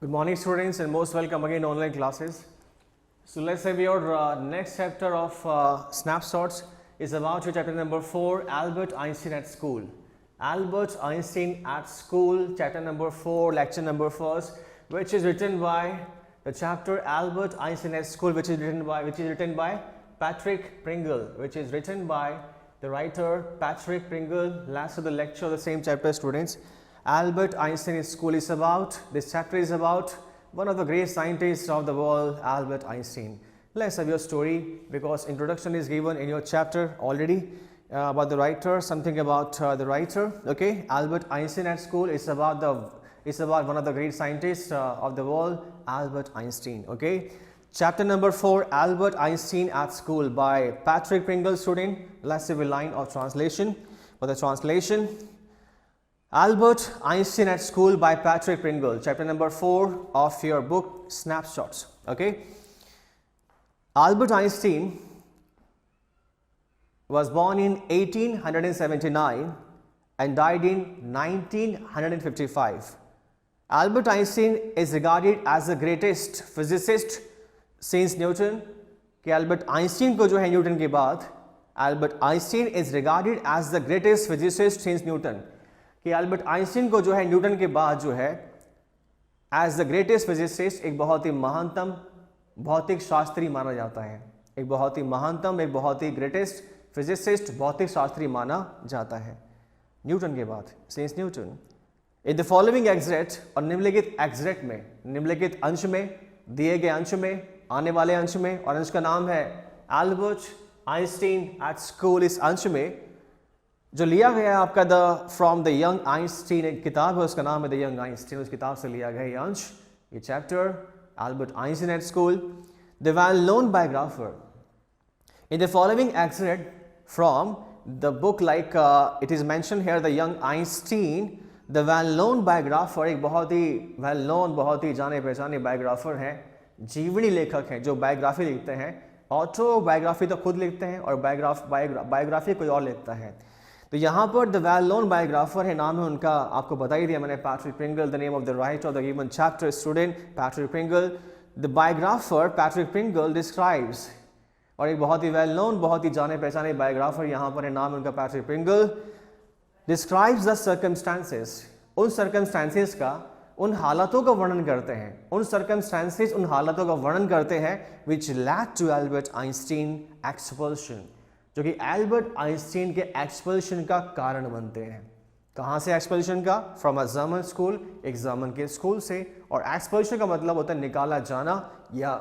Good morning, students, and most welcome again to online classes. So let's have your next chapter of snapshots is about your chapter number 4, Albert Einstein at School. Albert Einstein at School, chapter number 4, lecture number 1, which is written by the chapter Albert Einstein at School, which is written by Patrick Pringle, which is written by the writer Patrick Pringle. Last of the lecture of the same chapter, students. Albert Einstein School is about, this chapter is about one of the great scientists of the world, Albert Einstein. Let's have your story, because introduction is given in your chapter already about the writer, something about the writer. Okay, Albert Einstein at School is about one of the great scientists of the world, Albert Einstein. Okay, chapter number 4, Albert Einstein at School by Patrick Pringle. Student, let's have a line of translation. For the translation, Albert Einstein at School by Patrick Pringle, chapter number 4 of your book Snapshots. Okay, Albert Einstein was born in 1879 and died in 1955. Albert Einstein is regarded as the greatest physicist since Newton. कि Albert Einstein को जो है Newton के बाद, Albert Einstein is regarded as the greatest physicist since Newton. कि Albert Einstein को जो है न्यूटन के बाद जो है एज द ग्रेटेस्ट फिजिसिस्ट, एक बहुत ही महानतम भौतिक शास्त्री माना जाता है। एक बहुत ही महानतम, एक बहुत ही ग्रेटेस्ट फिजिसिस्ट, भौतिक शास्त्री माना जाता है न्यूटन के बाद, since Newton. In the following exact, और निम्नलिखित एग्जैक्ट में, निम्नलिखित अंश में, दिए गए अंश में, आने वाले अंश में, और अंश का नाम है एल्बर्ट आइंस्टीन एट स्कूल। इस अंश में जो लिया गया है आपका फ्रॉम द यंग आइंस्टीन, एक किताब है उसका नाम है द यंग आइंस्टीन, उस किताब से लिया गया ये अंश, ये chapter Albert Einstein at school. The well known biographer in the following extract from the book, like it is mention here the young Einstein, the well known biographer, एक बहुत ही वेल नोन, बहुत ही जाने पहचाने बायोग्राफर हैं, जीवनी लेखक हैं जो बायोग्राफी लिखते हैं। ऑटोबायोग्राफी तो खुद लिखते हैं और बायोग्राफी कोई और लिखता है। तो यहाँ पर द वेल नोन बायोग्राफर है, नाम है उनका, आपको बता ही दिया मैंने, Patrick Pringle, the name of the writer of the given chapter student Patrick Pringle. The biographer Patrick Pringle describes, और एक बहुत ही वेल नोन, बहुत ही जाने पहचाने बायोग्राफर यहाँ पर है, नाम है उनका Patrick Pringle. Describes the circumstances, उन सर्कमस्टांसेस का, उन हालातों का वर्णन करते हैं, उन सर्कमस्टांसेस, उन हालातों का वर्णन करते हैं which led to Albert Einstein expulsion, जो कि एल्बर्ट आइंस्टीन के एक्सपल्शन का कारण बनते हैं। कहाँ से एक्सपल्शन का? फ्रॉम अ जर्मन स्कूल, एक जर्मन के स्कूल से। और एक्सपल्शन का मतलब होता है निकाला जाना या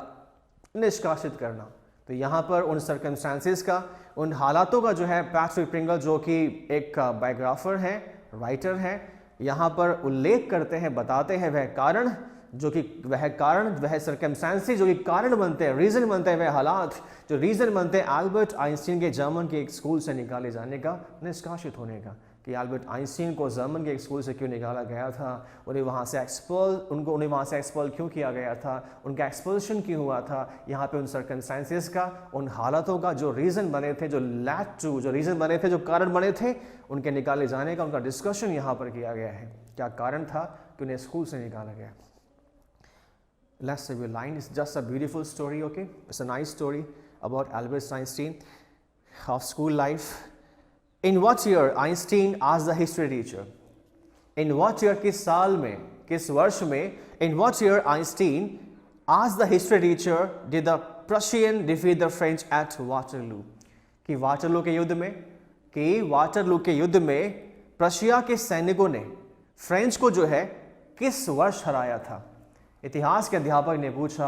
निष्कासित करना। तो यहाँ पर उन सर्कमस्टांसेस का, उन हालातों का जो है पैट्रिक प्रिंगल, जो कि एक बायोग्राफर हैं, राइटर हैं, यहाँ पर उल्लेख करते हैं, बताते हैं वह कारण, जो कि वह कारण, वह सर्कमस्टांसेस जो कि कारण बनते हैं, रीज़न बनते हैं, वह हालात जो रीज़न बनते हैं एल्बर्ट आइंस्टीन के जर्मन के एक स्कूल से निकाले जाने का, निष्कासित होने का। कि एल्बर्ट आइंस्टीन को जर्मन के एक स्कूल से क्यों निकाला गया था, उन्हें वहाँ से एक्सपल क्यों किया गया था, उनका एक्सपल्शन क्यों हुआ था, यहाँ पे उन सर्कमस्टांसेस का, उन हालातों का जो रीज़न बने थे, जो लैड टू, जो रीज़न बने थे, जो कारण बने थे, उनके निकाले जाने का, उनका डिस्कशन यहाँ पर किया गया है। क्या कारण था कि उन्हें स्कूल से निकाला गया। Let's say your line is just a beautiful story, okay? It's a nice story about Albert Einstein of school life. In what year Einstein asked the history teacher? In what year, किस साल में, किस वर्ष में, in what year Einstein asked the history teacher did the Prussian defeat the French at Waterloo? कि Waterloo के युद्ध में, कि वाटरलू के युद्ध में प्रशिया के सैनिकों ने फ्रेंच को जो है किस वर्ष हराया था। इतिहास के अध्यापक ने पूछा,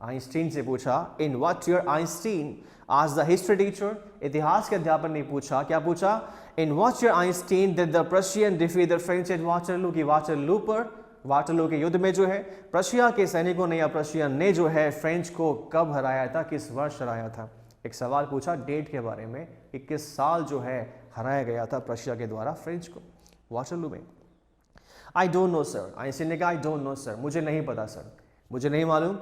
आइंस्टीन से पूछा, in what year Einstein asked the history teacher. इतिहास के अध्यापक ने पूछा, क्या पूछा? In what year Einstein did the Prussian defeat the French eight Waterloo, की वाटरलू पर, वाटरलू के युद्ध में जो है प्रशिया के सैनिकों ने या प्रशियन ने जो है फ्रेंच को कब हराया था, किस वर्ष हराया था। एक सवाल पूछा डेट के बारे में कि किस साल जो है हराया गया था प्रशिया के द्वारा फ्रेंच को, वाटरलू में। I don't know sir, Einstein ने कहा आई डोंट नो सर, मुझे नहीं पता सर, मुझे नहीं मालूम।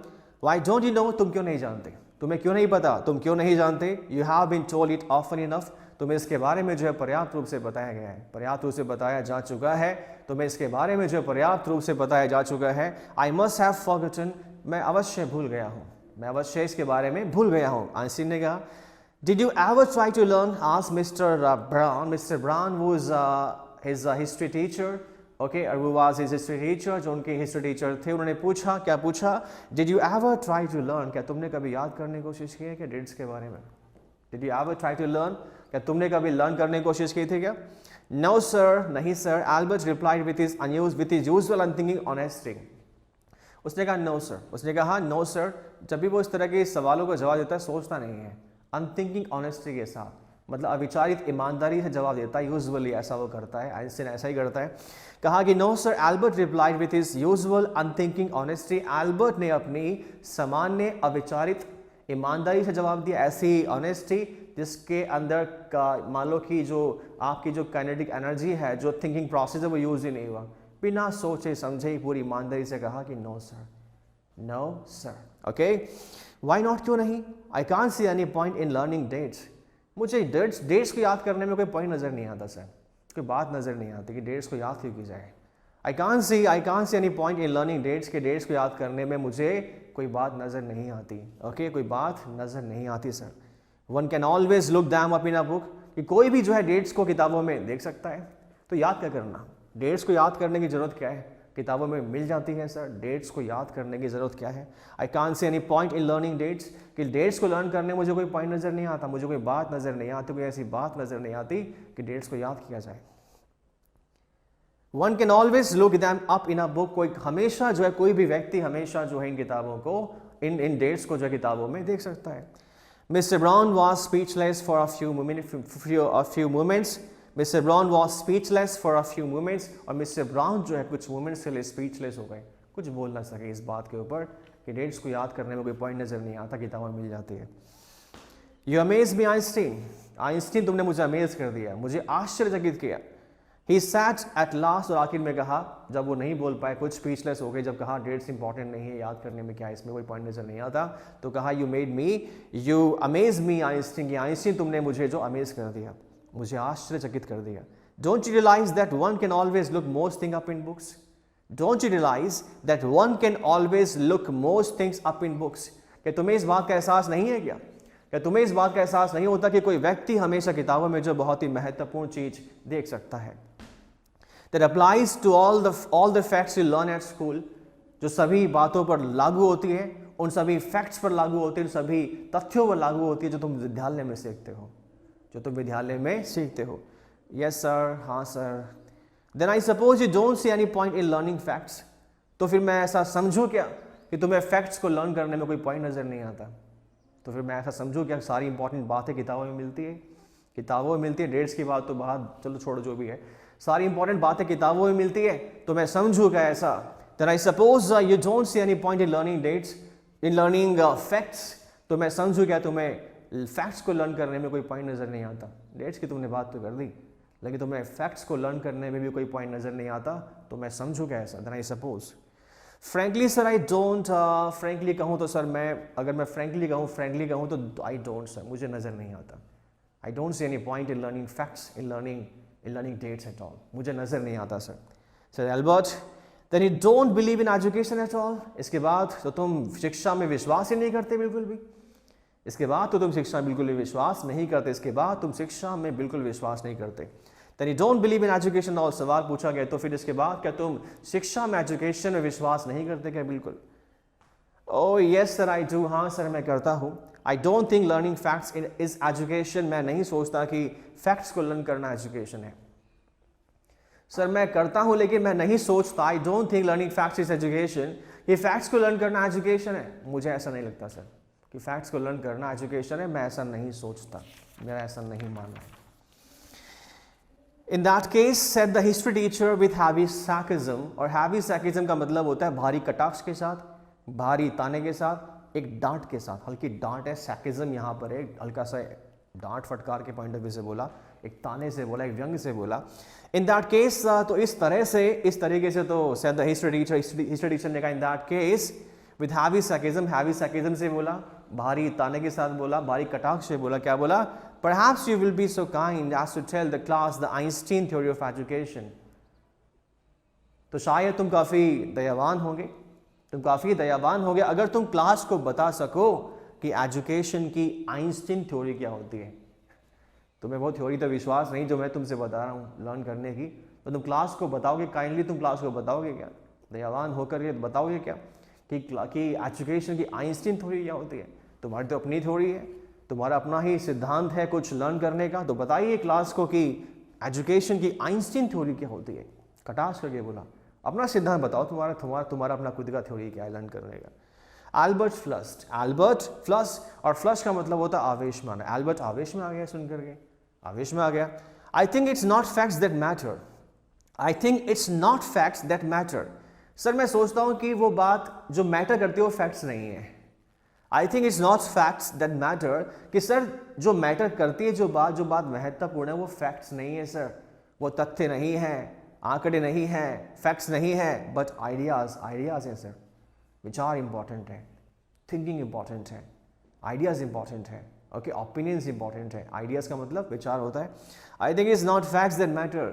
वाई डोंट यू नो, तुम क्यों नहीं जानते, तुम्हें क्यों नहीं पता, तुम क्यों नहीं जानते। You have been told it often enough, तुम्हें इसके बारे में जो है पर्याप्त रूप से बताया गया है, पर्याप्त रूप से बताया जा चुका है, तुम्हें इसके बारे में जो है पर्याप्त रूप से बताया जा चुका है। आई मस्ट हैव फॉरगॉटन, मैं अवश्य भूल गया हूँ, मैं अवश्य इसके बारे में भूल गया हूँ। आइंस्टीन ने कहा did you ever try to learn, asked mister Brown. Mister Brown was his history teacher, okay, और वो वाज हिज हिस्ट्री टीचर, जो उनके हिस्ट्री टीचर थे। उन्होंने पूछा, क्या पूछा, did you ever try to learn, क्या तुमने कभी याद करने की कोशिश की है क्या डेट्स के बारे में? Did you ever try to learn, क्या तुमने कभी लर्न करने की कोशिश की थी क्या? नो सर, नहीं sir. Albert replied with his usual unthinking honesty. उसने कहा नो सर, उसने कहा नो सर। जब भी वो इस तरह के सवालों का जवाब देता है सोचता नहीं है, अनथिंकिंग ऑनेस्टी के साथ, मतलब अविचारित ईमानदारी से जवाब देता है। यूजुअली ऐसा वो करता है, आइंस्टीन ऐसा ही करता है। कहा कि no sir, Albert replied with his usual unthinking honesty. Albert ने अपनी सामान्य अविचारित ईमानदारी से जवाब दिया, ऐसी ऑनेस्टी जिसके अंदर का मान लो कि जो आपकी जो काइनेटिक एनर्जी है, जो थिंकिंग प्रोसेस है, वो यूज ही नहीं हुआ। बिना सोचे समझे पूरी ईमानदारी से कहा कि no sir, no sir. Okay, why not, क्यों नहीं? I can't see any point in learning dates, मुझे डेट्स को याद करने में कोई पॉइंट नज़र नहीं आता सर, कोई बात नज़र नहीं आती कि डेट्स को याद क्यों की जाए। I can't see any point in learning dates, के डेट्स को याद करने में मुझे कोई बात नज़र नहीं आती। ओके, कोई बात नज़र नहीं आती sir. One can always look them up in a book, कि कोई भी जो है डेट्स को किताबों में देख सकता है, तो याद क्या करना, डेट्स को याद करने की ज़रूरत क्या है, किताबों में मिल जाती है सर। डेट्स को याद करने की ज़रूरत क्या है? I can't see any point in learning dates, कि डेट्स को लर्न करने में मुझे कोई पॉइंट नज़र नहीं आता, मुझे कोई बात नज़र नहीं आती, कोई ऐसी बात नज़र नहीं आती कि डेट्स को याद किया जाए। One can always look them up in a book, कोई हमेशा जो है, कोई भी व्यक्ति हमेशा जो है इन किताबों को, इन डेट्स को जो है किताबों में देख सकता है। Mister brown was speechless for a few moments, mister brown was speechless for a few moments, और मिस्टर ब्राउन जो है कुछ मोमेंट्स के लिए स्पीचलेस हो गए, कुछ बोल ना सके इस बात के ऊपर कि डेट्स को याद करने में कोई पॉइंट नज़र नहीं आता, किताबों में मिल जाती है। You amaze me Einstein, Einstein तुमने मुझे अमेज कर दिया, मुझे आश्चर्यचकित किया। ही सैट एट लास्ट, और आखिर में कहा, जब वो नहीं बोल पाए, कुछ स्पीचलेस हो गए, जब कहा डेट्स इंपॉर्टेंट नहीं है, याद करने में क्या है, इसमें कोई पॉइंट नजर नहीं आता, तो कहा you made me, you amaze me Einstein, कि आइंस्टीन तुमने मुझे जो अमेज कर दिया, मुझे आश्चर्यचकित कर दिया। Don't you realise that one can always look most thing up in books, don't you realise that one can always look most things up in books, क्या तुम्हें इस बात का एहसास नहीं है क्या तुम्हें इस बात का एहसास नहीं होता कि कोई व्यक्ति हमेशा किताबों में जो बहुत ही महत्वपूर्ण चीज देख सकता है। That applies to all the facts you learn at school, जो सभी बातों पर लागू होती है, उन सभी फैक्ट्स पर लागू होती है, उन सभी तथ्यों पर लागू होती है जो तुम विद्यालय में सीखते हो, जो तुम विद्यालय में सीखते हो। यस सर, हाँ sir. Then I suppose you don't see any point in learning facts, तो फिर मैं ऐसा समझूं क्या कि तुम्हें फैक्ट्स को लर्न करने में कोई पॉइंट नज़र नहीं आता, तो फिर मैं ऐसा समझूं क्या सारी इंपॉर्टेंट बातें किताबों में मिलती है, किताबों में मिलती है, डेट्स की बात तो बात चलो छोड़ो, जो भी है सारी इंपॉर्टेंट बातें किताबों में मिलती है, तो मैं समझूं क्या ऐसा? Then I suppose you don't see any point in learning dates, in learning facts, तो मैं समझूं क्या तुम्हें फैक्ट्स को लर्न करने में कोई पॉइंट नज़र नहीं आता। डेट्स की तुमने बात तो कर दी, लेकिन तुम्हें फैक्ट्स को लर्न करने में भी कोई पॉइंट नज़र नहीं आता, तो मैं समझूं क्या ऐसा? Then I suppose frankly sir I don't, frankly कहूँ तो सर अगर मैं फ्रेंकली कहूँ तो आई डोंट सर, मुझे नज़र नहीं आता। I don't see any point in learning facts, in learning dates at all, मुझे नज़र नहीं आता sir. Sir Albert, then you don't believe in education at all, इसके बाद तो तुम शिक्षा में विश्वास ही नहीं करते बिल्कुल भी, इसके बाद तो तुम शिक्षा में बिल्कुल भी विश्वास नहीं करते, इसके बाद तुम शिक्षा में बिल्कुल विश्वास नहीं करते। Then you don't believe in education all, सवाल पूछा गया, तो फिर इसके बाद क्या तुम शिक्षा में, एजुकेशन में विश्वास नहीं करते क्या बिल्कुल? Oh yes sir I do, हाँ सर मैं करता हूँ। I don't think learning facts is education, मैं नहीं सोचता कि फैक्ट्स को लर्न करना एजुकेशन है। सर मैं करता हूं लेकिन मैं नहीं सोचता, I don't think learning facts is education, ये फैक्ट्स को लर्न करना एजुकेशन है, मुझे ऐसा नहीं लगता सर कि फैक्ट्स को लर्न करना एजुकेशन है, मैं ऐसा नहीं सोचता, मेरा ऐसा नहीं मानना है। In that case said the history teacher with heavy sarcasm, और हैवी sarcasm का मतलब होता है भारी कटाक्ष के साथ, भारी ताने के साथ, एक डांट के साथ, हल्की डांट है। sarcasm यहाँ पर एक हल्का सा डांट फटकार के पॉइंट ऑफ व्यू से बोला, एक ताने से बोला, एक व्यंग से बोला। इन दैट केस, तो इस तरीके से तो सेड द हिस्ट्री टीचर ने कहा in that case with heavy sarcasm से बोला, भारी ताने के साथ बोला, भारी कटाक्ष से बोला, क्या बोला? perhaps you will be so kind as to tell the class the Einstein theory of education. तो शायद तुम काफ़ी दयावान होगे अगर तुम क्लास को बता सको कि एजुकेशन की आइंस्टीन थ्योरी क्या होती है। तुम्हें वो थ्योरी तो विश्वास नहीं जो मैं तुमसे बता रहा हूँ लर्न करने की, तो तुम क्लास को बताओगे, काइंडली तुम क्लास को बताओगे क्या, दयावान होकर के बताओगे क्या कि एजुकेशन की आइंस्टीन थ्योरी क्या होती है। तुम्हारी तो अपनी थ्योरी है, तुम्हारा अपना ही सिद्धांत है कुछ लर्न करने का, तो बताइए क्लास को कि एजुकेशन की आइंस्टीन थ्योरी क्या होती है। कटाश करके बोला अपना सिद्धांत बताओ, तुम्हारा अपना खुद का थ्योरी क्या है लर्न करने का। एल्बर्ट फ्लश, और फ्लश का मतलब होता है आवेश में आना। एल्बर्ट आवेश में आ गया, सुन करके आवेश में आ गया। I think it's not facts that matter. Sir मैं सोचता हूं कि वो बात जो मैटर करती है वो फैक्ट्स नहीं है। I think it's not facts that matter, कि सर जो मैटर करती है जो बात महत्वपूर्ण है वो फैक्ट्स नहीं है सर, वो तथ्य नहीं है, आंकड़े नहीं है, फैक्ट्स नहीं है, बट आइडियाज हैं सर। विचार इंपॉर्टेंट है, थिंकिंग इंपॉर्टेंट है, आइडियाज इंपॉर्टेंट है, ओके, ओपिनियंस इंपॉर्टेंट है। आइडियाज का मतलब विचार होता है। I think it's not facts that matter.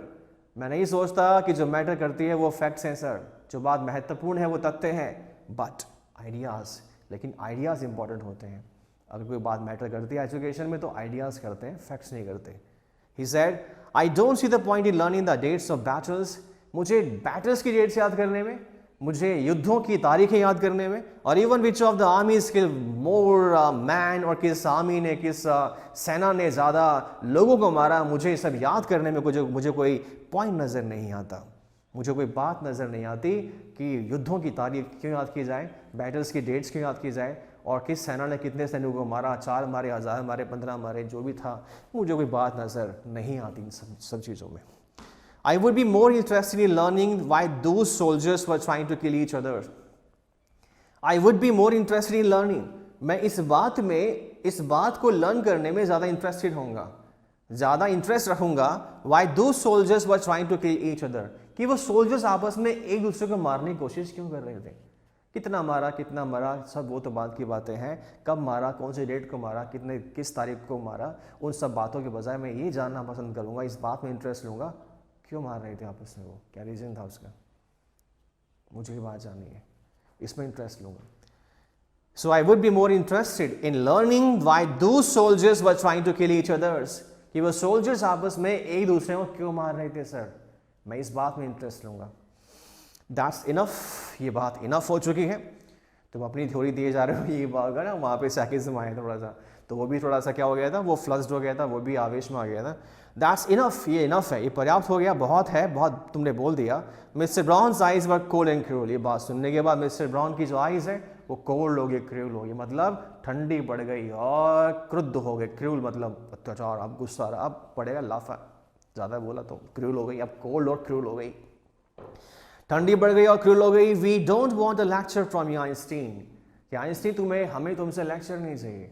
मैं नहीं सोचता कि जो मैटर करती है वो फैक्ट्स हैं सर, जो बात महत्वपूर्ण है वो तथ्य है, बट आइडियाज, लेकिन आइडियाज इंपॉर्टेंट होते हैं। अगर कोई बात मैटर करती है एजुकेशन में तो आइडियाज करते हैं, फैक्ट्स नहीं करते। He said I don't see the point in learning the dates of battles. मुझे बैटल्स की डेट्स याद करने में, मुझे युद्धों की तारीखें याद करने में, और even which of the armies kill more man, और किस आर्मी ने, किस सेना ने ज़्यादा लोगों को मारा, मुझे सब याद करने में मुझे कोई पॉइंट नज़र नहीं आता। मुझे कोई बात नज़र नहीं आती कि युद्धों की तारीख क्यों याद की जाए, बैटल्स की डेट्स क्यों याद की जाए, और किस सेना ने कितने सैनिकों को मारा, 4 मारे, 1000 मारे, 15 मारे, जो भी था, मुझे कोई बात नज़र नहीं आती इन सब चीज़ों में। I would be more interested in learning why those soldiers were trying to kill each other. I would be more interested in learning. मैं इस बात को लर्न करने में ज़्यादा इंटरेस्टेड होऊंगा, ज़्यादा इंटरेस्ट रखूंगा why those soldiers were trying to kill each other, कि वो सोल्जर्स आपस में एक दूसरे को मारने की कोशिश क्यों कर रहे थे। कितना मारा, कितना मरा, सब वो तो बात की बातें हैं। कब मारा, कौन से डेट को मारा, किस तारीख को मारा, उन सब बातों के बजाय मैं ये जानना पसंद करूँगा, इस बात में इंटरेस्ट लूँगा क्यों मार रहे थे आपस में, वो क्या रीज़न था उसका, मुझे ये बात जाननी है, इसमें इंटरेस्ट लूँगा। So I would be more interested in learning why those soldiers were trying to kill each others, कि वो सोल्जर्स आपस में एक दूसरे को क्यों मार रहे थे सर, मैं इस बात में इंटरेस्ट लूँगा। दैट्स इनफ, ये बात इनफ हो चुकी है। तुम अपनी थ्योरी दिए जा रहे हो, ये बात ना वहाँ पे सैकिज्म आया थोड़ा सा, तो वो भी थोड़ा सा क्या हो गया था, वो फ्लस्ड हो गया था, वो भी आवेश में आ गया था। दैट्स इनफ, ये इनफ है, ये पर्याप्त हो गया, बहुत है, बहुत तुमने बोल दिया। Mr Brown's eyes were cold and cruel, ये बात सुनने के बाद मिस्टर ब्राउन की जो आइज है वो कोल्ड हो गई, क्रूल हो गई, मतलब ठंडी पड़ गई और क्रुद्ध हो गए। क्रूल मतलब अत्याचार, अब गुस्सा, अब पड़ेगा लाफा, ज़्यादा बोला तो क्रूल हो गई, अब कोल्ड और क्रूल हो गई, ठंडी बढ़ गई और क्रूल हो गई। We don't want a lecture from you Einstein, Einstein हमें तुमसे लेक्चर नहीं चाहिए,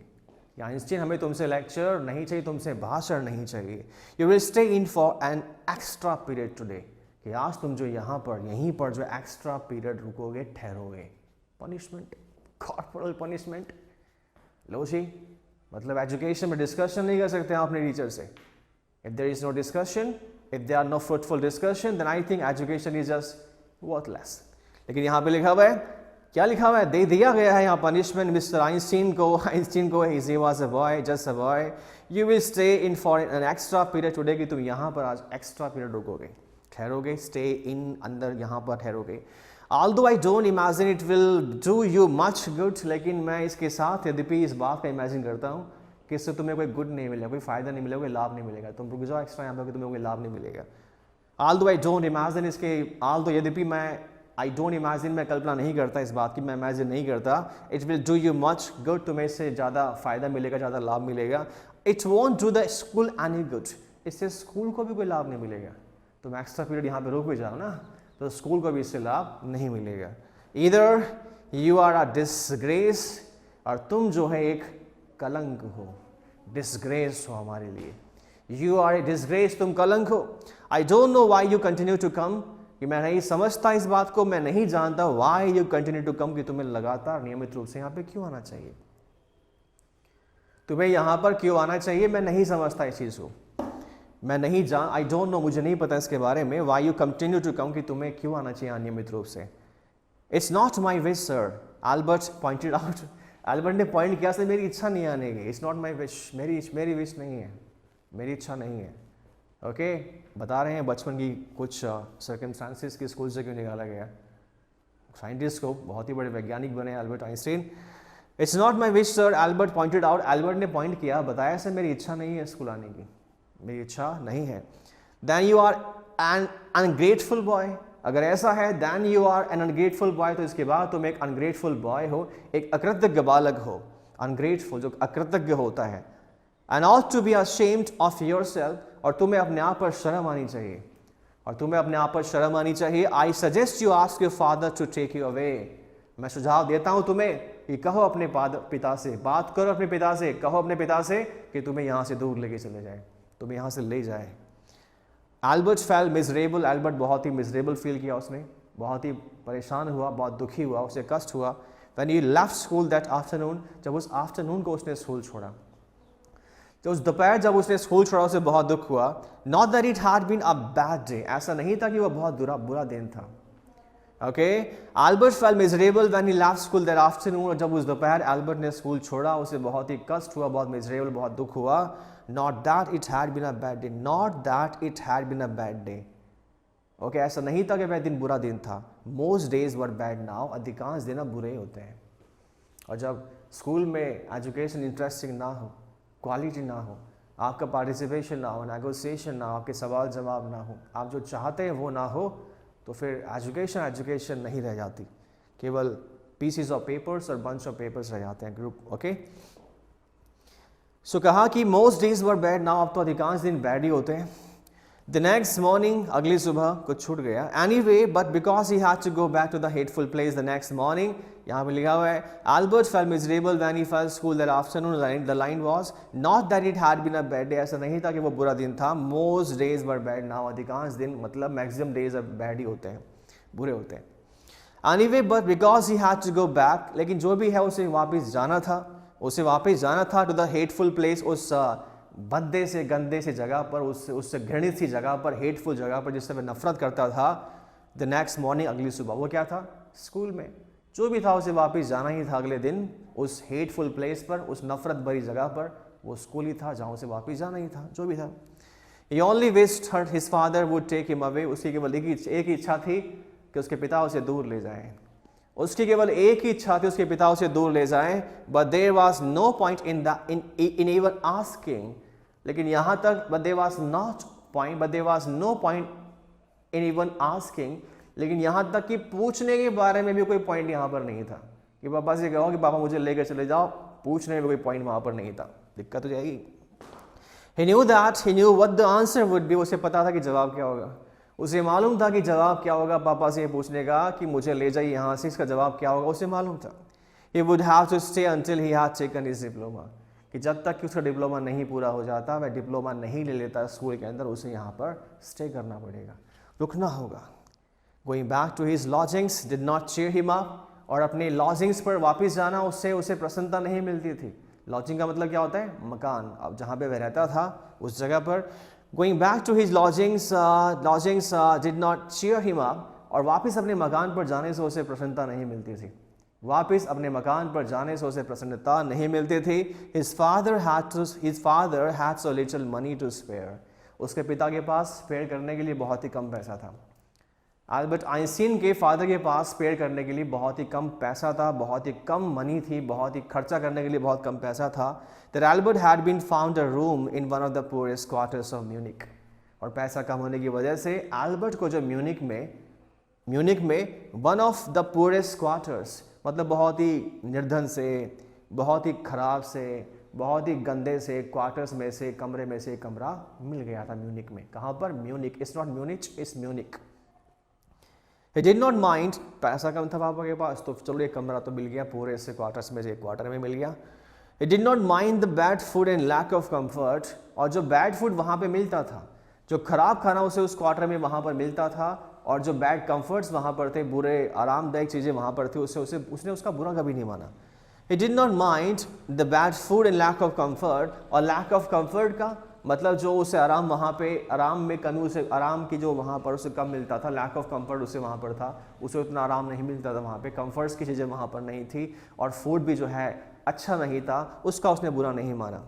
आइंस्टीन हमें तुमसे लेक्चर नहीं चाहिए, तुमसे भाषण नहीं चाहिए। You will stay in for an extra period today, कि आज तुम जो यहीं पर जो एक्स्ट्रा पीरियड रुकोगे, ठहरोगे। Punishment, corporal punishment. लो जी, मतलब एजुकेशन में डिस्कशन नहीं कर सकते आप अपने टीचर से। If there is no discussion, if there are no fruitful discussion, then I think education is just worthless. लेकिन यहाँ पे लिखा हुआ है, क्या लिखा हुआ है, दे दिया गया है यहाँ पनिशमेंट मिस्टर आइंस्टीन को। he was a boy, just a boy. You will stay in for an extra period today, कि तुम यहाँ पर आज एक्स्ट्रा पीरियड रुकोगे, ठहरोगे, स्टे इन, अंदर यहाँ पर ठहरोगे। Although I don't imagine it will do you much good, लेकिन मैं इसके साथ यद्यपि इस बात का इमेजिन करता हूँ कि इससे तुम्हें कोई गुड नहीं मिलेगा, कोई फायदा नहीं मिलेगा, कोई लाभ नहीं मिलेगा, तुम रुक जाओ एक्स्ट्रा यहाँ पर, तुम्हें कोई लाभ नहीं मिलेगा। Although I don't imagine, यद्यपि I don't imagine, मैं कल्पना नहीं करता इस बात की, मैं इमेजिन नहीं करता। It will do you much good, तुम्हें इससे ज़्यादा फ़ायदा मिलेगा, ज़्यादा लाभ मिलेगा। It won't do the school any good, इससे स्कूल को भी कोई लाभ नहीं मिलेगा। तुम एक्स्ट्रा पीरियड यहाँ पे रुक भी जाओ ना, तो स्कूल को भी इससे लाभ नहीं मिलेगा। Either you are a disgrace, और तुम जो है एक कलंक हो, डिसग्रेस हो हमारे लिए। You are a disgrace, तुम कलंक हो। I don't know why you continue to come, कि मैं नहीं समझता इस बात को, मैं नहीं जानता why you continue to come, कि तुम्हें लगातार नियमित रूप से यहाँ पे क्यों आना चाहिए। तुम्हें यहाँ पर क्यों आना चाहिए, मैं नहीं समझता इस चीज़ को, मैं नहीं जान, आई डोंट नो, मुझे नहीं पता इसके बारे में, why you continue to come, कि तुम्हें क्यों आना चाहिए अनियमित रूप से। It's not my wish sir, Albert pointed out, Albert ने पॉइंट किया सर मेरी इच्छा नहीं आने की, इट्स नॉट माई विश, मेरी विश नहीं है, मेरी इच्छा नहीं है। ओके बता रहे हैं बचपन की कुछ सर्कमस्टांसेस कि स्कूल से क्यों निकाला गया। साइंटिस्ट को बहुत ही बड़े वैज्ञानिक बने Albert Einstein. It's not my wish sir, Albert pointed out, Albert ने पॉइंट किया, बताया सर मेरी इच्छा नहीं है स्कूल आने की, मेरी इच्छा नहीं है। Then you are an ungrateful boy, अगर ऐसा है then you are an ungrateful boy, तो इसके बाद तुम एक अनग्रेटफुल बॉय हो, एक अकृतज्ञ बालक हो, अनग्रेटफुल जो अकृतज्ञ होता है। And ought to be ashamed of yourself, और तुम्हें अपने आप पर शर्म आनी चाहिए, और तुम्हें अपने आप पर शर्म आनी चाहिए। I suggest you ask your father to take you away, मैं सुझाव देता हूं तुम्हें कि कहो अपने पिता से, बात करो अपने पिता से, कहो अपने पिता से कि तुम्हें यहाँ से दूर लेके चले जाए, तुम्हें यहाँ से ले जाए। एल्बर्ट फेल मिजरेबल, एल्बर्ट बहुत ही मिजरेबल फील किया, उसने बहुत ही परेशान हुआ, बहुत दुखी हुआ, उसे कष्ट हुआ। When he left school that afternoon, जब उस आफ्टरनून को उसने स्कूल छोड़ा, तो उस दोपहर जब उसने स्कूल छोड़ा उसे बहुत दुख हुआ। Not that it had been a bad day, ऐसा नहीं था कि वह बहुत बुरा दिन था। Okay Albert felt miserable when he left school that afternoon, और जब उस दोपहर एल्बर्ट ने स्कूल छोड़ा उसे बहुत ही कष्ट हुआ, बहुत मिजरेबल, बहुत दुख हुआ। Not that it had been a bad day, not that it had been a bad day. Okay ऐसा नहीं था कि वह दिन बुरा दिन था। Most days were bad now, अधिकांश दिन अब बुरे होते हैं। और जब स्कूल में एजुकेशन इंटरेस्टिंग ना हो, क्वालिटी ना हो, आपका पार्टिसिपेशन ना हो, नेगोशिएशन ना हो, आपके सवाल जवाब ना हो, आप जो चाहते हैं वो ना हो, तो फिर एजुकेशन नहीं रह जाती, केवल पीसीज ऑफ पेपर्स और बंच ऑफ पेपर्स रह जाते हैं, ग्रुप। ओके सो कहा कि most days were bad now, अब तो अधिकांश दिन बैड ही होते हैं। द नेक्स्ट मॉर्निंग, अगली सुबह कुछ छूट गया। Anyway but because he had to go back to the hateful place the next morning, यहाँ पे लिखा हुआ है Albert felt miserable when he felt school that afternoon, the line was not that it had been a bad day, ऐसा नहीं था कि वो बुरा दिन था। Most days were bad now, अधिकांश दिन मतलब मैक्सिमम डेज अब बैड ही होते हैं, बुरे होते हैं। Anyway but because he had to go back, लेकिन जो भी है उसे वापस जाना था, उसे वापस जाना था टू द हेटफुल प्लेस, उस भद्दे से गंदे से जगह पर, उससे घृणित सी जगह पर, हेटफुल जगह पर जिससे वह नफरत करता था। द नेक्स्ट मॉर्निंग, अगली सुबह, वो क्या था, स्कूल में जो भी था उसे वापस जाना ही था अगले दिन, उस हेटफुल प्लेस पर, उस नफरत भरी जगह पर, वो स्कूल ही था जहाँ उसे वापस जाना ही था, जो भी था। He only wished his father would take him away, उसकी केवल एक ही इच्छा थी कि उसके पिता उसे दूर ले जाएं, उसकी केवल एक ही इच्छा थी उसके पिता उसे दूर ले जाएं। But there was no point in even asking, लेकिन यहाँ तक but there was no point in even asking, लेकिन यहाँ तक कि पूछने के बारे में भी कोई पॉइंट यहाँ पर नहीं था कि पापा से कहो कि पापा मुझे लेकर चले जाओ, पूछने में भी कोई पॉइंट वहाँ पर नहीं था, दिक्कत हो जाएगी। He knew what the answer would be, उसे पता था कि जवाब क्या होगा, उसे मालूम था कि जवाब क्या होगा पापा से पूछने का कि मुझे ले जाइए यहाँ से, इसका जवाब क्या होगा उसे मालूम था। He would have to stay until he had taken his diploma, कि जब तक कि उसका डिप्लोमा नहीं पूरा हो जाता, वह डिप्लोमा नहीं ले लेता स्कूल के अंदर, उसे यहाँ पर स्टे करना पड़ेगा, रुकना होगा। Going back to his lodgings did not cheer him up, और अपने लॉजिंग्स पर वापस जाना उससे उसे प्रसन्नता नहीं मिलती थी। लॉजिंग का मतलब क्या होता है, मकान, अब जहाँ पे वह रहता था उस जगह पर। Going back to his lodgings did not cheer him up, और वापस अपने मकान पर जाने से उसे प्रसन्नता नहीं मिलती थी, वापस अपने मकान पर जाने से उसे प्रसन्नता नहीं मिलती थी। His father had so little money to spare, उसके पिता के पास स्पेयर करने के लिए बहुत ही कम पैसा था। एल्बर्ट आइंस्टीन के फादर के पास स्पेयर करने के लिए बहुत ही कम पैसा था, बहुत ही कम मनी थी, बहुत ही खर्चा करने के लिए बहुत कम पैसा था। That Albert had been found a room in one of the poorest quarters of Munich, और पैसा कम होने की वजह से एल्बर्ट को जो म्यूनिक में one of the poorest quarters, मतलब बहुत ही निर्धन से, बहुत ही खराब से, बहुत ही गंदे से क्वार्टर्स में से, कमरे में से एक कमरा मिल गया था म्यूनिक में। कहाँ पर, Munich, it's not Munich, it's Munich. He did not mind, पैसा कम था पापा के पास तो चलो एक कमरा तो मिल गया, पूरे से क्वार्टर्स में से एक क्वार्टर में मिल गया। He did not mind the bad food and lack of comfort, और जो बैड फूड वहाँ पे मिलता था, जो खराब खाना उसे उस क्वार्टर में वहाँ पर मिलता था, और जो बैड कंफर्ट्स वहाँ पर थे, बुरे आरामदायक चीज़ें वहाँ पर थी, उसने उसका बुरा कभी नहीं माना। He did not mind the bad food and lack of comfort, और lack of comfort का मतलब जो उसे आराम वहाँ पे आराम में कमी, उसे आराम की जो वहाँ पर उसे कम मिलता था, लैक ऑफ कंफर्ट उसे वहाँ पर था, उसे उतना आराम नहीं मिलता था वहाँ पे, कंफर्ट्स की चीज़ें वहाँ पर नहीं थी, और फूड भी जो है अच्छा नहीं था, उसका उसने बुरा नहीं माना।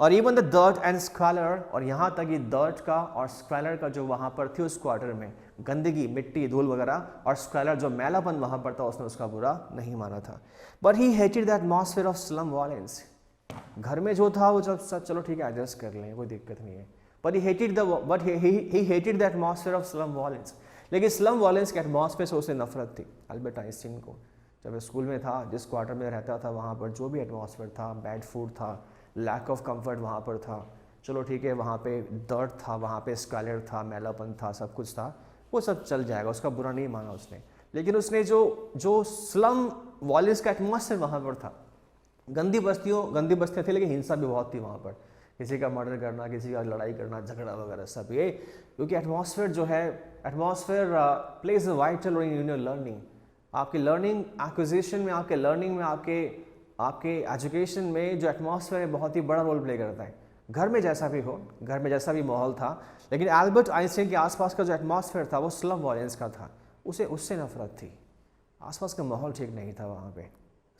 और इवन द डर्ट एंड स्क्वेलर, और यहाँ तक ये डर्ट का और स्क्वेलर का जो वहाँ पर थी उस क्वार्टर में, गंदगी, मिट्टी, धूल वगैरह, और स्क्वेलर जो मैलापन वहाँ पर था, उसने उसका बुरा नहीं माना था। But he hated the atmosphere of slum violence, घर में जो था वो जब सब चलो ठीक है एडजस्ट कर लें, कोई दिक्कत नहीं है, but he hated the atmosphere of slum violence. लेकिन स्लम वायलेंस के एटमॉस्फेयर से उसे नफरत थी अल्बर्ट आइंस्टीन को। जब स्कूल में था, जिस क्वार्टर में रहता था, वहाँ पर जो भी एटमॉस्फेयर था, बैड फूड था, लैक ऑफ कंफर्ट वहाँ पर था, चलो ठीक है, वहाँ पे डर्ट था, वहाँ पे स्क्वेलर था, मैलापन था, सब कुछ था, वो सब चल जाएगा, उसका बुरा नहीं माना उसने। लेकिन उसने जो स्लम वायलेंस का एटमॉस्फेयर वहाँ पर था, गंदी बस्तियाँ थी, लेकिन हिंसा भी बहुत थी वहाँ पर, किसी का मर्डर करना, किसी का लड़ाई करना, झगड़ा वगैरह सब, ये क्योंकि एटमॉस्फेयर जो है, atmosphere plays a vital role in your learning. आपकी लर्निंग एक्विजिशन में, आपके लर्निंग में, आपके एजुकेशन में जो एटमॉस्फेयर है बहुत ही बड़ा रोल प्ले करता है। घर में जैसा भी हो, घर में जैसा भी माहौल था, लेकिन एल्बर्ट आइंस्टीन के आसपास का जो एटमॉस्फेयर था वो स्लम वायलेंस का था, उसे उससे नफरत थी। आसपास का माहौल ठीक नहीं था वहाँ पे,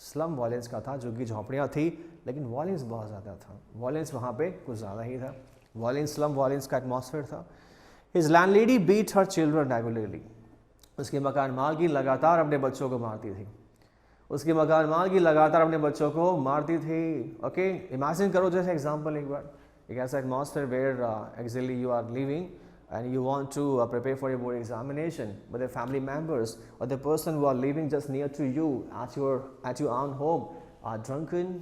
स्लम वायलेंस का था, जो कि झोंपड़ियाँ थी, लेकिन वायलेंस बहुत ज़्यादा था, वायलेंस वहाँ पे कुछ ज़्यादा ही था, वायलेंस, स्लम वायलेंस का एटमॉस्फेयर था। His landlady beat her children regularly, उसकी मकान मालकिन लगातार अपने बच्चों को मारती थी, उसकी मकान मालकिन लगातार अपने बच्चों को मारती थी। ओके, इमेजिन करो जैसे एग्जाम्पल एक ऐसा atmosphere where actually you are living and you want to prepare for your board examination, but the family members or the person who are living just near to you at your own home are drunken,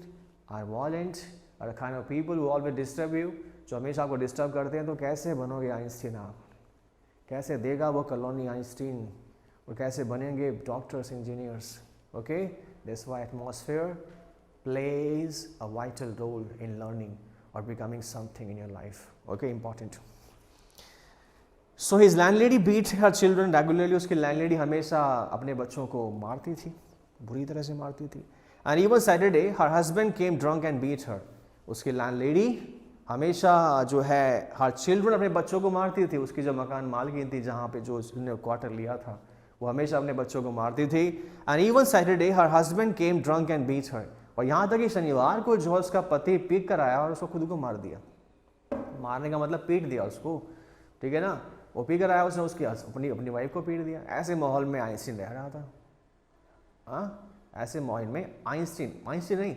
are violent, are the kind of people who always disturb you, जो हमेशा आपको disturb करते हैं, तो कैसे बनोगे Einstein आप? कैसे देगा वो कॉलोनी आइंस्टीन, और कैसे बनेंगे doctors, engineers? Okay, that's why atmosphere plays a vital role in learning or becoming something in your life. Okay, important. So his landlady beat her children regularly, उसकी लैंडलेडी हमेशा अपने बच्चों को मारती थी, बुरी तरह से मारती थी। And even Saturday her husband came drunk and beat her, उसकी लैंडलेडी हमेशा जो है हर चिल्ड्रन अपने बच्चों को मारती थी, उसकी जो मकान मालकिन थी, जहाँ पे जो उसने क्वार्टर लिया था, वो हमेशा अपने बच्चों को मारती थी। And even Saturday her husband came drunk and beat her, और यहाँ तक कि शनिवार को जो है उसका पति पीट कर आया और उसको खुद को मार दिया। मारने का मतलब पीट दिया उसको, ठीक है ना, वो पी कर आया, उसने उसकी अपनी वाइफ को पीट दिया। ऐसे माहौल में आइंस्टीन रह रहा था। हाँ, ऐसे माहौल में आइंस्टीन नहीं,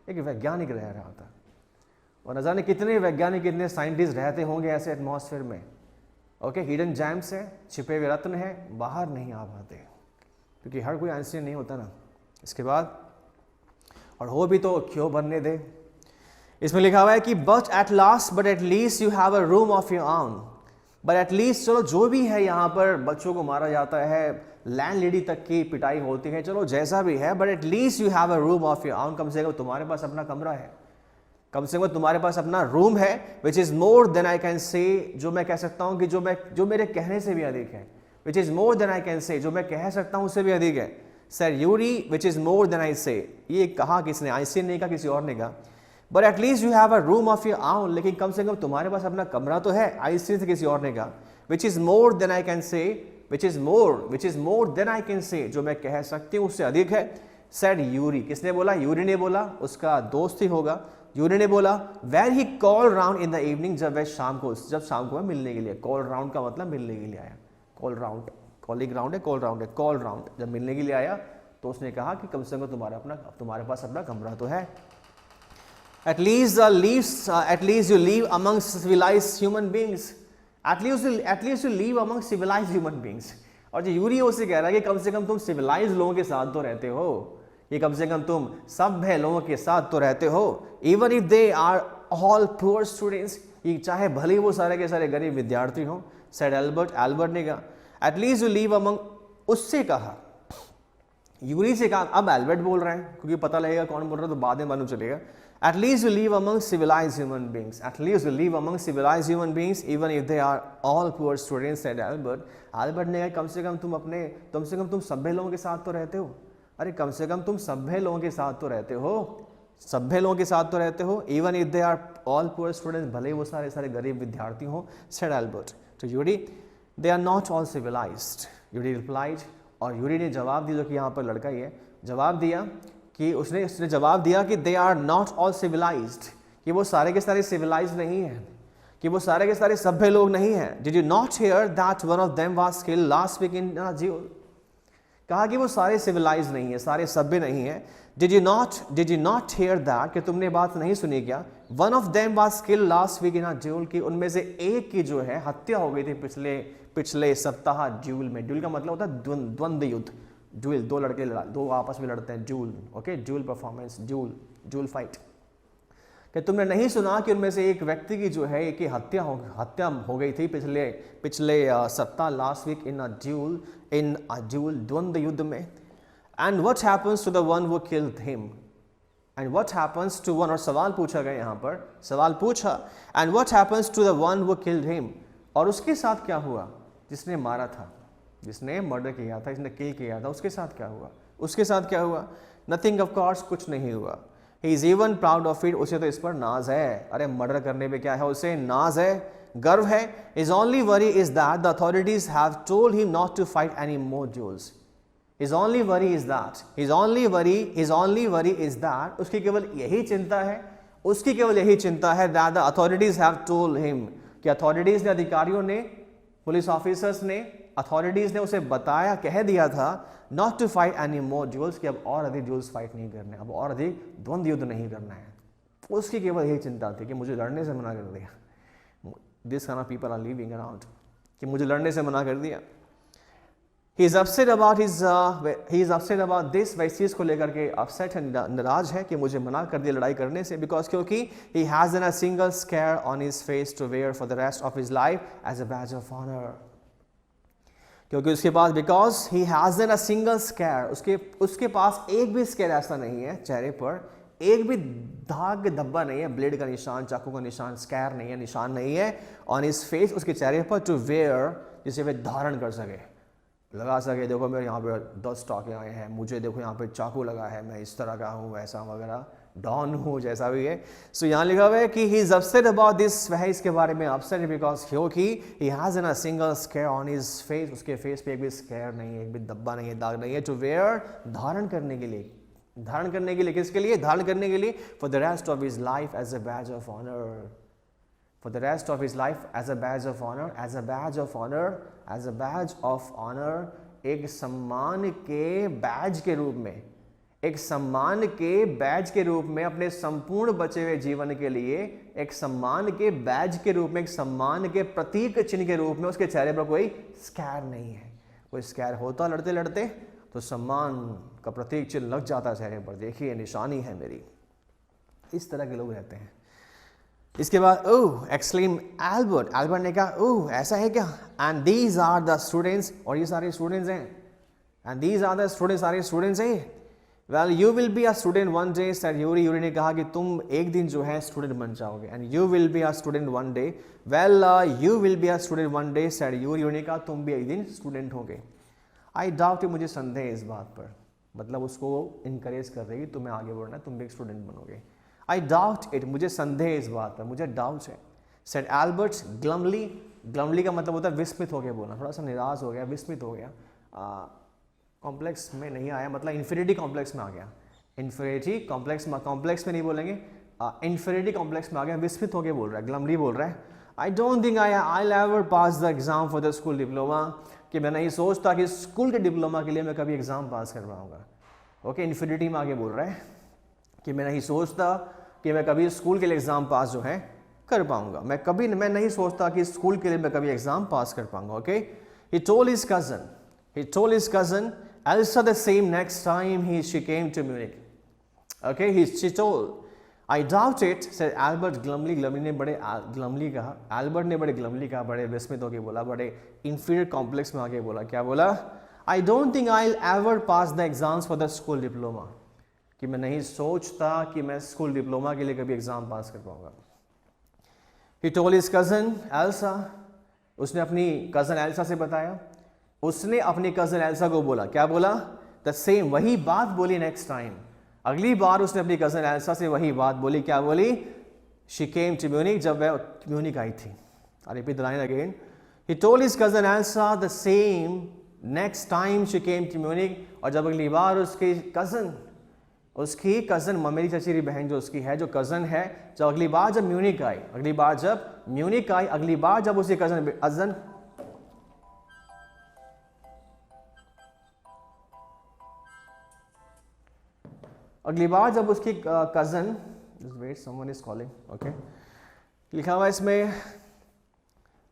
एक वैज्ञानिक रह रहा था, और न जाने कितने वैज्ञानिक, कितने साइंटिस्ट रहते होंगे ऐसे एटमॉस्फेयर में। ओके, हिडन जेम्स है, छिपे हुए रत्न है, बाहर नहीं आ पाते, क्योंकि हर कोई आइंस्टीन नहीं होता ना। इसके बाद और हो भी तो क्यों बनने दे। इसमें लिखा हुआ है कि but at least you have a room of your own, but at least चलो जो भी है, यहाँ पर बच्चों को मारा जाता है, लैंडलेडी तक की पिटाई होती है, चलो जैसा भी है, but at least you have a room of your own, कम से कम तुम्हारे पास अपना कमरा है, कम से कम तुम्हारे पास अपना रूम है, which is more than I can say, जो मैं कह सकता हूँ कि जो मेरे कहने से भी अधिक है, which is more than I can say, जो मैं कह सकता हूँ उससे भी अधिक है। Sir Yuri, which is more than I say, ये कहा किसने? आइंस्टीन ने कहा, किसी और ने कहा। But at least you have a room of your own, लेकिन कम से कम तुम्हारे पास अपना कमरा तो है, आइंस्टीन से किसी और ने कहा। Which is more than I can say, which is more than I can say, जो मैं कह सकती हूँ उससे अधिक है। सैड यूरी, किसने बोला? यूरी ने बोला, उसका दोस्त ही होगा। यूरी ने बोला where he call round in the evening, जब शाम को मैं मिलने के लिए, कॉल राउंड का मतलब मिलने के लिए आया, कॉल राउंड, कॉलिंग राउंड है, कॉल राउंड है, कॉल राउंड, जब मिलने के लिए आया तो उसने कहा कि कम से कम तुम्हारे पास अपना कमरा तो है। At least you live among civilized human beings. At least you live among civilized human beings. और जो यूरी है उसे कह रहा है कि कम से कम तुम सिविलाइज लोगों के साथ तो रहते हो, ये कम से कम तुम सभ्य लोगों के साथ तो रहते हो। Even if they are all poor students, ये चाहे भले वो सारे के सारे गरीब विद्यार्थी हों, said एल्बर्ट ने कहा। At least you live among, उससे कहा, यूरी से कहा, अब एल्बर्ट बोल रहे हैं, क्योंकि पता लगेगा कौन बोल रहा है तो बाद में मालूम चलेगा। At least you live among civilized human beings. At least you live among civilized human beings, even if they are all poor students, said Albert. Albert ने कहा कम से कम तुम सभ्य लोगों के साथ तो रहते हो, अरे कम से कम तुम सभ्य लोगों के साथ तो रहते हो, सभ्य लोगों के साथ तो रहते हो, even if they are all poor students, भले वो सारे सारे गरीब विद्यार्थी हों, said Albert to Yuri, they are not all civilised. Yuri replied, और यूरी ने जवाब दिया, जो कि यहाँ पर लड़का ही है, जवाब दिया कि उसने जवाब दिया कि they are not all civilised, कि वो सारे के सारे सिविलाइज नहीं हैं, कि वो सारे के सारे सभ्य लोग नहीं हैं। Did you not hear that one of them was killed last week in duel, कहा कि वो सारे सिविलाइज नहीं है, सारे सभ्य नहीं है। Did you not hear that, कि तुमने बात नहीं सुनी क्या, one of them was killed last week in duel, कि उनमें से एक की जो है हत्या हो गई थी पिछले सप्ताह ड्यूल में। ड्यूल का मतलब होता है द्वंद्व युद्ध, ड्यूल दो लड़के दो आपस में लड़ते हैं, dual, okay, dual performance, dual fight. कि तुमने नहीं सुना कि उनमें से एक व्यक्ति की जो है एक की हत्या हो गई थी पिछले सप्ताह, last week in a duel, द्वंद्व युद्ध में। And what happens to the one who killed him, and what happens to one, और सवाल पूछा गया यहाँ पर, सवाल पूछा, and what happens to the one who killed him, और उसके साथ क्या हुआ, जिसने मारा था, जिसने मर्डर किया था, जिसने किल किया था, उसके साथ क्या हुआ, उसके साथ क्या हुआ, नथिंग ऑफ कोर्स, कुछ नहीं हुआ। He is even proud of it, उसे तो इस पर नाज है, अरे मर्डर करने पे क्या है, उसे नाज है, गर्व है। His only worry is that the authorities have told him not to fight any more duels. His only worry is that, उसकी केवल यही चिंता है, उसकी केवल यही चिंता है, that the authorities have told him, कि अथॉरिटीज ने, अधिकारियों ने, पुलिस ऑफिसर्स ने, अथॉरिटीज ने उसे बताया, कह दिया था, not to fight any more duels, कि अब और अधिक ड्यूल्स फाइट नहीं करने, अब और अधिक द्वंद्व युद्ध नहीं करना है। उसकी केवल यही चिंता थी कि मुझे लड़ने से मना कर दिया। This kind of people are living around, कि मुझे लड़ने से मना कर दिया। He is upset about this, वह इस चीज को लेकर के अपसेट है, नाराज है कि मुझे मना कर दिया लड़ाई करने से, बिकॉज क्योंकि he has an a single scar on his face to wear for the rest of his life as a badge of honour, क्योंकि उसके पास, because he has an a single scar, उसके पास एक भी स्केयर ऐसा नहीं है, चेहरे पर एक भी दाग धब्बा नहीं है, ब्लेड का निशान, चाकू का निशान, स्केयर नहीं है, निशान नहीं है ऑन हिज फेस, उसके चेहरे पर, टू वेयर, जिसे वे धारण कर सके, लगा सके, देखो मेरे यहाँ पे 10 टाके आए हैं, मुझे देखो यहाँ पे चाकू लगा है, मैं इस तरह का हूँ, वैसा वगैरह, डॉन हूँ, जैसा भी है। सो यहाँ लिखा हुआ है कि ही इज अपसेट अबाउट दिस, वह इसके बारे में अपसेट है, बिकॉज क्योंकि he has an a single scar on his face, उसके फेस पे एक भी स्केयर नहीं है, एक भी धब्बा नहीं है, दाग नहीं है, टू वेयर, धारण करने के लिए, धारण करने के लिए, किसके लिए, धारण करने के लिए, for the rest of his life as a badge of honour, for the rest of his life as a badge of honour, as a badge of honour, as a badge of honour, एक सम्मान के बैज के रूप में, एक सम्मान के बैज के रूप में, अपने संपूर्ण बचे हुए जीवन के लिए एक सम्मान के बैज के रूप में, एक सम्मान के प्रतीक चिन्ह के रूप में, उसके चेहरे पर कोई स्कैर नहीं है। कोई स्कैर होता लड़ते लड़ते तो सम्मान का प्रतीक चिन्ह लग जाता चेहरे पर, देखिए निशानी है मेरी। इस तरह के लोग रहते हैं। इसके बाद ओह एक्सक्लेम एल्बर्ट, एल्बर्ट ने कहा ओह ऐसा है क्या, and these are the students, और ये सारे स्टूडेंट्स हैं, and these are the students, सारे स्टूडेंट्स हैं। Well you will be a student one day, sir Yuri, Yuri ने कहा कि तुम एक दिन जो है स्टूडेंट बन जाओगे, and you will be a student one day, well you will be a student one day, sir Yuri, Yuri ने कहा तुम भी एक दिन स्टूडेंट होगे। आई डाउट, मुझे संदेह है इस बात पर, मतलब उसको इनकरेज कर रही है तुम्हें आगे बढ़ना है, तुम भी एक स्टूडेंट बनोगे। आई डाउट इट, मुझे संदेह है इस बात पर, मुझे डाउट है। सेड एल्बर्ट ग्लमली, ग्लमली का मतलब होता है विस्मित हो गया, बोलना, थोड़ा सा निराश हो गया, विस्मित हो गया, कॉम्प्लेक्स में नहीं आया, मतलब इन्फीरियरिटी कॉम्प्लेक्स में आ गया, इन्फीरियरिटी कॉम्प्लेक्स में नहीं बोलेंगे, इन्फीरियरिटी कॉम्प्लेक्स में आ गया, विस्मित होकर बोल रहा है, ग्लमली बोल रहा है। I don't think I ever pass the exam for the school diploma, कि मैं नहीं सोचता कि स्कूल के डिप्लोमा के लिए मैं कभी एग्जाम पास कर पाऊंगा। ओके, इन्फीरियरिटी में आगे बोल रहा है कि मैं नहीं सोचता कि मैं कभी स्कूल के लिए एग्जाम पास जो है कर पाऊंगा, मैं नहीं सोचता कि स्कूल के लिए मैं कभी एग्जाम पास कर पाऊंगा। Okay, he told his cousin Elsa the same next time she came to Munich. Okay, she told, I doubt it, said Albert glumly, ने बड़े glumly कहा, Albert ने बड़े glumly कहा, बड़े विस्मित होकर बोला, बड़े inferior complex में आके बोला, क्या बोला, I don't think I'll ever pass the exams for the school diploma, कि मैं नहीं सोचता कि मैं स्कूल डिप्लोमा के लिए कभी एग्जाम पास कर पाऊंगा। He told his cousin Elsa, उसने अपनी कजन एल्सा से बताया, उसने अपनी कजन एल्सा को बोला, क्या बोला, द सेम, वही बात बोली नेक्स्ट टाइम। अगली बार उसने अपनी कज़न एल्सा से वही बात बोली। क्या बोली? शी केम टू म्यूनिक, जब वह म्यूनिक आई थी। I repeat the line again, he told his cousin Elsa the same next time she came to Munich. और जब अगली बार उसकी कज़न मेरी चचेरी बहन जो उसकी है, जो कज़न है, जब अगली बार जब म्यूनिक आई, अगली बार जब उसकी कज़न अगली बार जब उसकी cousin, wait someone is calling, okay, लिखा हुआ इसमें, I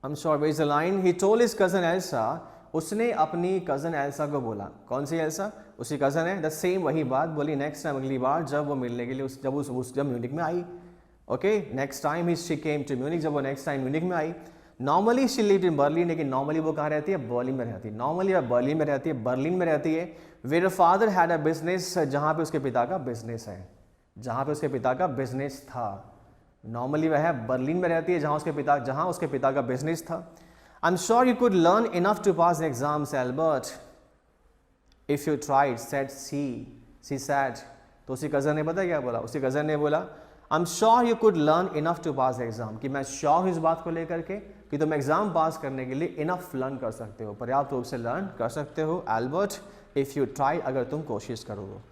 am sure where is the line, he told his cousin Elsa, उसने अपनी कज़न एल्सा को बोला। कौन सी एल्सा? उसकी कज़न है। द सेम, वही बात बोली नेक्स्ट टाइम, अगली बार जब वो मिलने के लिए जब म्यूनिक में आई। Okay, next time she came to Munich, जब वो नेक्स्ट टाइम म्यूनिक में आई। Normally she lived in Berlin, लेकिन नॉर्मली वो कहाँ रहती है? बर्लिन में रहती है। नॉर्मली वह बर्लिन में रहती है, बर्लिन में रहती है। Where father had a business, जहाँ पे उसके पिता का बिजनेस है, जहाँ पे उसके पिता का बिजनेस था। नॉर्मली वह बर्लिन में रहती है, जहाँ उसके पिता का बिजनेस था। I am sure you could learn enough to pass the exams Albert if you tried, said she said. तो उसी कज़न ने पता क्या बोला? उसी कज़न ने बोला, I am sure you could learn enough to pass exam, कि मैं श्योर हूँ इस बात को लेकर के कि तुम एग्जाम पास करने के लिए इनफ लर्न कर सकते हो, पर्याप्त रूप से लर्न कर सकते हो एल्बर्ट, इफ यू ट्राई, अगर तुम कोशिश करो।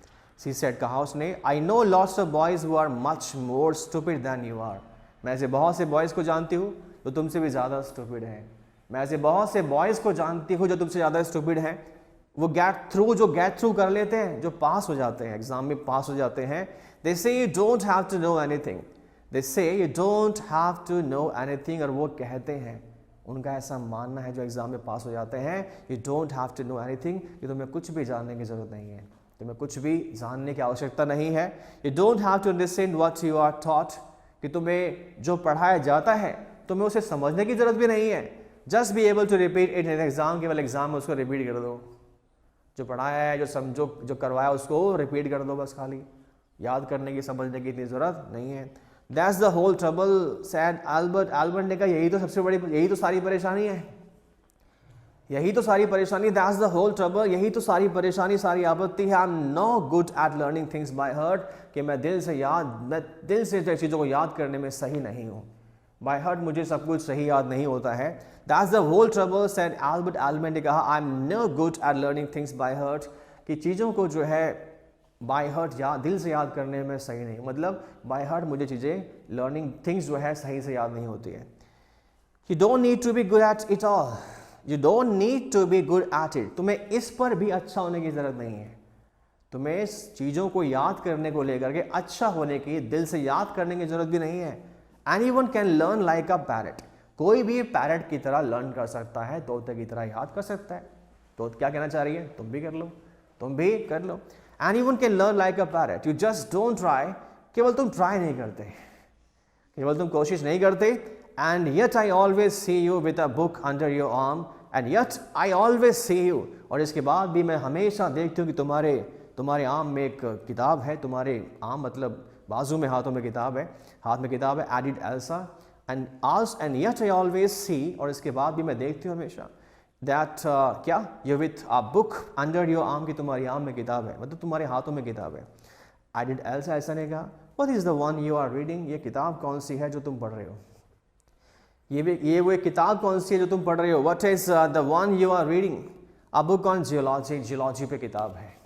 सी सेड, कहा उसने, I know lots of boys who are much more stupid than you are, मैं ऐसे बहुत से बॉयज़ को जानती हूँ जो तुमसे भी ज़्यादा स्टूपिड हैं। मैं ऐसे बहुत से बॉयज़ को जानती हूँ जो तुमसे ज़्यादा स्टूपिड हैं। वो गेट थ्रू कर लेते हैं, जो पास हो जाते हैं, एग्जाम में पास हो जाते हैं। They say you don't have to know anything, they say you don't have to know anything, और वो कहते हैं, उनका ऐसा मानना है जो एग्जाम में पास हो जाते हैं, you don't have to know anything, कि तुम्हें कुछ भी जानने की जरूरत नहीं है, तुम्हें कुछ भी जानने की आवश्यकता नहीं है। You don't have to understand what you are taught, कि तुम्हें जो पढ़ाया जाता है तुम्हें उसे समझने की जरूरत भी नहीं है। Just be able to repeat it in exam, केवल एग्जाम में उसको रिपीट कर दो, जो पढ़ाया है, जो समझो, जो करवाया उसको रिपीट कर दो, बस खाली याद करने की, समझने की इतनी जरूरत नहीं है। That's the whole trouble, said Albert. Albert ने कहा, यही तो सबसे बड़ी, यही तो सारी परेशानी है, यही तो सारी परेशानी। दैट्स द होल ट्रबल, यही तो सारी परेशानी, सारी आपत्ति है। I am no good at learning things by heart, कि मैं दिल से चीज़ों को याद करने में सही नहीं हूँ। बाय हार्ट मुझे सब कुछ सही याद नहीं होता है। That's the whole trouble, said Albert. Albert ने कहा, I am no good at learning things by heart, कि चीज़ों को जो है बाय हार्ट या दिल से याद करने में सही नहीं, मतलब बाय हार्ट मुझे चीज़ें, लर्निंग थिंग्स जो है सही से याद नहीं होती है। You don't need to be good at it all, you don't need to be good at it, तुम्हें इस पर भी अच्छा होने की ज़रूरत नहीं है। तुम्हें चीज़ों को याद करने को लेकर के अच्छा होने की, दिल से याद करने की ज़रूरत भी नहीं है। Anyone can learn like a parrot, कोई भी पैरट की तरह लर्न कर सकता है, तोते की तरह याद कर सकता है। तो क्या कहना चाह रही है? तुम भी कर लो, तुम भी कर लो। Anyone can learn like a parrot, you just don't try, केवल तुम ट्राई नहीं करते, केवल तुम कोशिश नहीं करते। And yet I always see you with a book under your arm, and yet I always see you, और इसके बाद भी मैं हमेशा देखती हूँ कि तुम्हारे आर्म में एक किताब है, तुम्हारे आर्म मतलब बाजू में, हाथों में किताब है, हाथ में किताब है, added Elsa, and yet I always see, और इसके बाद भी मैं देखती हूँ हमेशा, दैट क्या, you with a book under your arm, की तुम्हारी आर्म में किताब है, मतलब तुम्हारे हाथों में किताब है। एडिड एल्सा, ऐसा ने कहा, what is the one you are reading, ये किताब कौन सी है जो तुम पढ़ रहे हो, ये वो किताब कौन सी है जो तुम पढ़ रहे हो। What is the one you are reading, a book on geology, geology पे किताब है।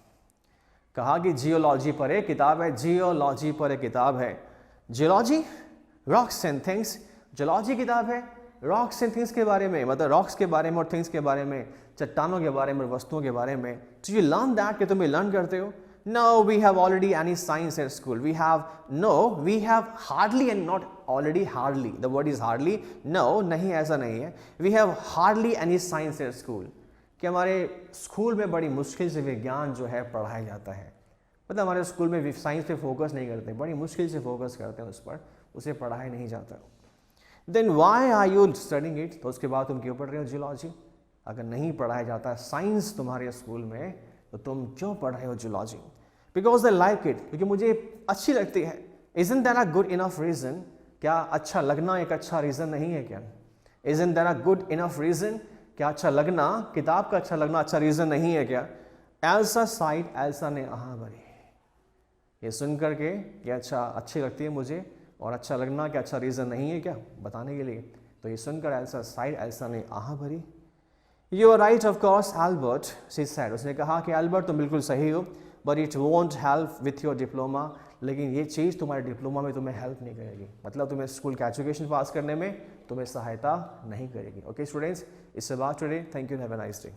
कहा कि जियोलॉजी पर एक किताब है, जियोलॉजी पर एक किताब है। Geology, rocks and things, geology किताब है रॉक्स एंड थिंग्स के बारे में, मतलब रॉक्स के बारे में और थिंग्स के बारे में, चट्टानों के बारे में, वस्तुओं के बारे में। तो यू लर्न दैट, कि तुम लर्न करते हो। No, we have already any science at school. We have hardly and not already, hardly. The word is hardly. No, नहीं, ऐसा नहीं है। We have hardly any science at school. कि हमारे स्कूल में बड़ी मुश्किल से विज्ञान जो है पढ़ाया जाता है, मतलब हमारे स्कूल में साइंस पे फोकस नहीं करते, बड़ी मुश्किल से फोकस करते हैं उस पर, उसे पढ़ाया नहीं जाता। Then why are you studying it? तो उसके बाद तुम क्यों पढ़ रहे हो जियोलॉजी? अगर नहीं पढ़ाया जाता साइंस तुम्हारे स्कूल में, तो तुम क्यों पढ़ रहे हो geology? Because I like it, क्योंकि मुझे अच्छी लगती है। Isn't that a good enough reason? क्या अच्छा लगना एक अच्छा रीज़न नहीं है क्या? Isn't that a good enough reason? क्या अच्छा लगना, किताब का अच्छा लगना अच्छा रीज़न नहीं है क्या? एल्सा साइड, एल्सा ने आह भरी। ये सुन करके कि अच्छा अच्छी लगती है मुझे, और अच्छा लगना कि अच्छा रीज़न नहीं है क्या बताने के लिए, तो ये सुनकर एल्सा साइड, एल्सा ने आह भरी। You are right of course Albert, she said, उसने कहा कि एल्बर्ट तुम बिल्कुल सही हो, but it won't help with your diploma, लेकिन ये चीज़ तुम्हारे डिप्लोमा में तुम्हें हेल्प नहीं करेगी, मतलब तुम्हें स्कूल का एजुकेशन पास करने में तुम्हें सहायता नहीं करेगी। Okay students, it's about today, thank you, have a nice day.